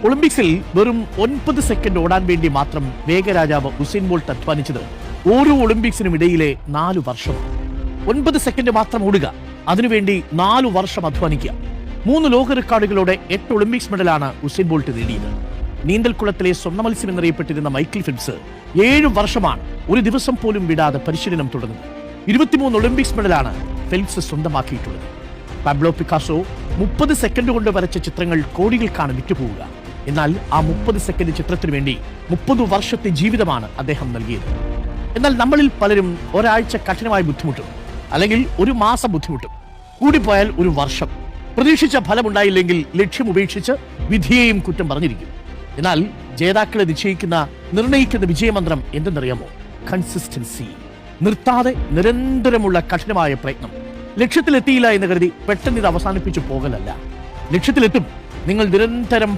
ഒളിമ്പിക്സിൽ വെറും 9 സെക്കൻഡ് ഓടാൻ വേണ്ടി മാത്രം വേഗരാജാവ് ഉസൈൻ ബോൾട്ട് അധ്വാനിച്ചത് ഓരോ ഒളിമ്പിക്സിനും ഇടയിലെ 4 വർഷം. 9 സെക്കൻഡ് മാത്രം ഓടുക, അതിനുവേണ്ടി 4 വർഷം അധ്വാനിക്കുക. 3 ലോക റെക്കോർഡുകളോടെ 8 ഒളിമ്പിക്സ് മെഡലാണ് ഉസൈൻ ബോൾട്ട് നേടിയത്. നീന്തൽക്കുളത്തിലെ സ്വർണ്ണ മത്സ്യം എന്നറിയപ്പെട്ടിരുന്ന മൈക്കിൾ ഫെൽപ്സ് 7 വർഷമാണ് ഒരു ദിവസം പോലും വിടാതെ പരിശീലനം തുടർന്നത്. 23 ഒളിമ്പിക്സ് മെഡലാണ് ഫെൽപ്സ് സ്വന്തമാക്കിയിട്ടുള്ളത്. പാബ്ലോ പിക്കാസോ 30 സെക്കൻഡ് കൊണ്ട് വരച്ച ചിത്രങ്ങൾ കോടികൾക്കാണ് വിറ്റുപോവുക. എന്നാൽ ആ 30 സെക്കൻഡ് ചിത്രത്തിനു വേണ്ടി 30 വർഷത്തെ ജീവിതമാണ് അദ്ദേഹം നൽകിയത്. എന്നാൽ നമ്മളിൽ പലരും ഒരാഴ്ച കഠിനമായി ബുദ്ധിമുട്ടും, അല്ലെങ്കിൽ ഒരു മാസം ബുദ്ധിമുട്ടും, കൂടിപ്പോയാൽ ഒരു വർഷം. പ്രതീക്ഷിച്ച ഫലമുണ്ടായില്ലെങ്കിൽ ലക്ഷ്യം ഉപേക്ഷിച്ച് വിധിയെയും കുറ്റം പറഞ്ഞിരിക്കും. എന്നാൽ ജേതാക്കളെ നിർണയിക്കുന്ന വിജയമന്ത്രം എന്തെന്നറിയാമോ? കൺസിസ്റ്റൻസി. നിർത്താതെ നിരന്തരമുള്ള കഠിനമായ പ്രയത്നം. ലക്ഷ്യത്തിലെത്തിയില്ല എന്ന് കരുതി പെട്ടെന്ന് ഇത് അവസാനിപ്പിച്ചു പോകലല്ല. ലക്ഷ്യത്തിലെത്തും. നിങ്ങൾ നിരന്തരം